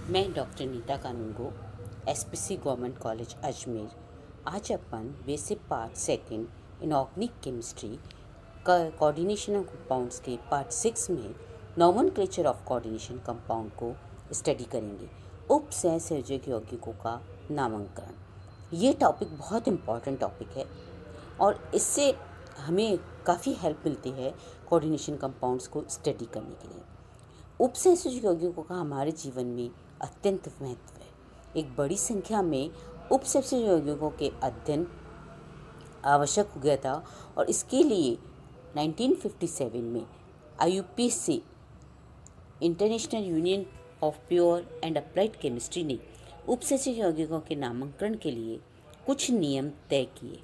मैं doctor Neeta Kanungo, SPC government college Ajmer. आज अपन basic part second inorganic chemistry का कोऑर्डिनेशन ऑफ कंपाउंड्स के पार्ट 6 में नॉमेनक्लेचर ऑफ कोऑर्डिनेशन कंपाउंड को स्टडी करेंगे। उप सहसंयोजक यौगिकों का नामांकन। ये टॉपिक बहुत इम्पॉर्टेंट टॉपिक है और इससे हमें काफ़ी हेल्प मिलती है कोऑर्डिनेशन कंपाउंड्स को स्टडी करने के लिए। उपसहसंयोजक यौगिकों का हमारे जीवन में अत्यंत महत्व है। एक बड़ी संख्या में उपसहसंयोजक यौगिकों के अध्ययन आवश्यक हो गया था और इसके लिए 1957 में IUPAC international union of pure and applied chemistry ने उपसहसंयोजक यौगिकों के नामांकन के लिए कुछ नियम तय किए,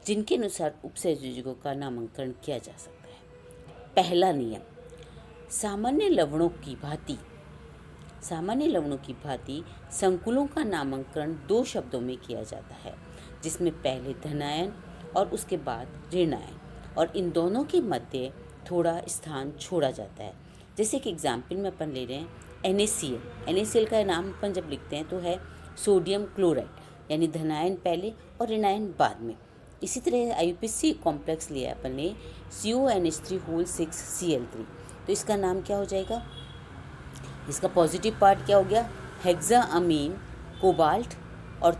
जिनके अनुसार उपसहसंयोजकों का नामांकन किया जा सकता है। पहला नियम, सामान्य लवणों की भांति संकुलों का नामांकन दो शब्दों में किया जाता है, जिसमें पहले धनायन और उसके बाद ऋणायन, और इन दोनों के मध्य थोड़ा स्थान छोड़ा जाता है। जैसे कि एग्जाम्पल में अपन ले रहे हैं NaCl का नाम अपन जब लिखते हैं तो है सोडियम क्लोराइड, यानी धनायन पहले और ऋणायन बाद में। इसी तरह IUPAC कॉम्प्लेक्स लिया अपन ने CONH3 6Cl3, तो इसका नाम क्या हो जाएगा? इसका पॉजिटिव पार्ट क्या हो गया? हेक्साअमीन कोबाल्ट, और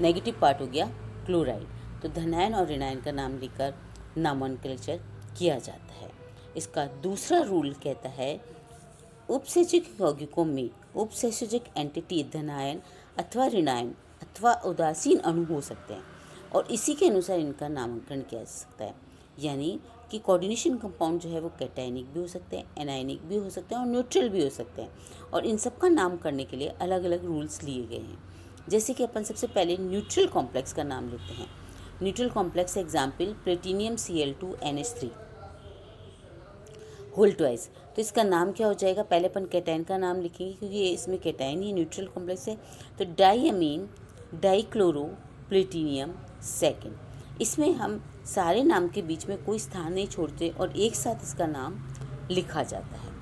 नेगेटिव पार्ट हो गया क्लोराइड। तो धनायन और ऋणायन का नाम लिखकर नामोनक्लेचर किया जाता है। इसका दूसरा रूल कहता है उपसहसंयोजक यौगिकों में उपसहसंयोजक एंटिटी धनायन अथवा ऋणायन अथवा उदासीन अणु हो सकते हैं और इसी के अनुसार इनका नामांकन किया जा सकता है। यानी कि कोऑर्डिनेशन कंपाउंड जो है वो कैटायनिक भी हो सकते हैं, एनायनिक भी हो सकते हैं और न्यूट्रल भी हो सकते हैं, और इन सब का नाम करने के लिए अलग अलग रूल्स लिए गए हैं। जैसे कि अपन सबसे पहले न्यूट्रल कॉम्प्लेक्स का नाम लेते हैं। Neutral complex example platinum Cl2NH3 whole twice. तो इसका नाम क्या हो जाएगा? पहले अपन कैटायन का नाम लिखेंगे क्योंकि ये इसमें कैटायन ही न्यूट्रल कॉम्प्लेक्स है। तो डाईअमीन डाईक्लोरो प्लेटिनियम सेकेंड। इसमें हम सारे नाम के बीच में कोई स्थान नहीं छोड़ते और एक साथ इसका नाम लिखा जाता है।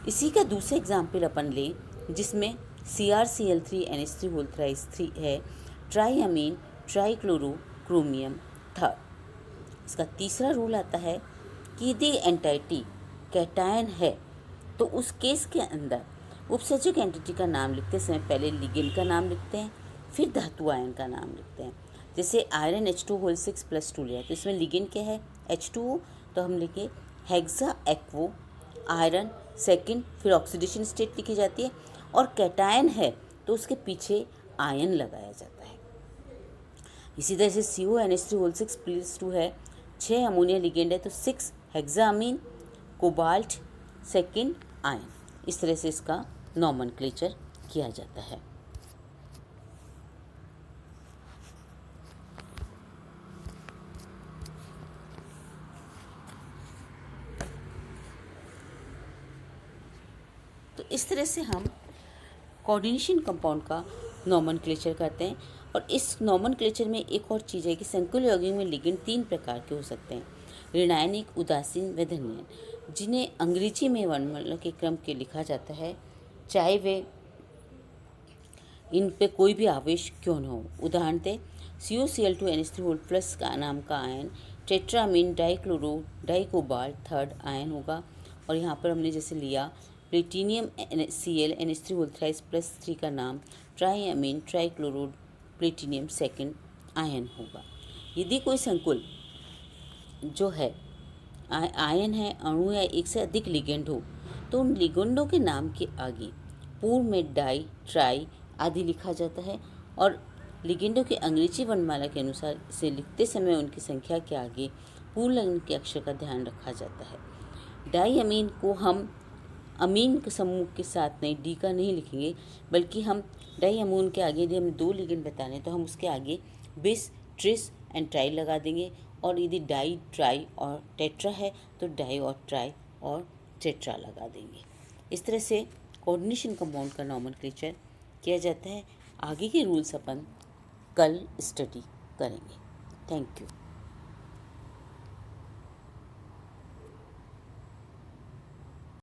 इसी का दूसरा एग्जाम्पल अपन लें, जिसमें CrCl3NH3 होल थ्राइस 3 है ट्राईअमीन ट्राईक्लोरो क्रोमियम थर्ड। इसका तीसरा रूल आता है कि यदि एंटिटी कैटायन है तो उस केस के अंदर उपसहसंयोजक एंटिटी का नाम लिखते समय पहले लिगेंड का नाम लिखते हैं, फिर धातु आयन का नाम लिखते हैं। जैसे आयरन H2 होल 6+2 लिया तो इसमें लिगेंड क्या है? H2O, तो हम लिखे हेक्सा एक्वो आयरन सेकंड, फिर ऑक्सीडेशन स्टेट लिखी जाती है, और कैटायन है तो उसके पीछे आयन लगाया जाता है। इसी तरह से CONH3 होल 6+2 है, 6 अमोनिया लिगेंड है तो 6 हेक्साअमीन कोबाल्ट सेकंड आयन। इस तरह से इसका नॉमेनक्लेचर किया जाता है। तो इस तरह से हम कोऑर्डिनेशन कंपाउंड का नॉमेनक्लेचर करते हैं। और इस नॉमेनक्लेचर में एक और चीज़ है कि संकुल यौगिक में लिगेंड 3 प्रकार के हो सकते हैं, ऋणायनिक, उदासीन व धनायन, जिन्हें अंग्रेजी में वर्णमाला के क्रम के लिखा जाता है, चाहे वे इन पे कोई भी आवेश क्यों न हो। उदाहरण दें, COCl2NH3 होल प्लस का नाम का ion tetrammine dichloro dicobalt third ion होगा, और यहाँ पर हमने जैसे लिया platinum Cl NH3 whole thrice plus 3 का नाम triammine trichloro platinum second ion होगा। यदि कोई संकुल जो है आयन है, अणु या एक से अधिक लिगेंड हो, तो उन लिगेंडों के नाम के आगे पूर्व में डाई ट्राई आदि लिखा जाता है, और लिगेंडों के अंग्रेजी वर्णमाला के अनुसार इसे लिखते समय उनकी संख्या के आगे पूर्णलिंग के अक्षर का ध्यान रखा जाता है। डाईअमीन को हम अमीन के समूह के साथ नहीं, डी का नहीं लिखेंगे, बल्कि हम डाईअमीन के आगे यदि हमें 2 लिगेंड बताने तो हम उसके आगे बिस ट्रिस एंड ट्राई लगा देंगे, और यदि डाई ट्राई और टेट्रा है तो डाई और ट्राई और टेट्रा लगा देंगे। इस तरह से कोऑर्डिनेशन कंपाउंड का नॉमेनक्लेचर किया जाता है। आगे के रूल्स अपन कल स्टडी करेंगे। Thank you.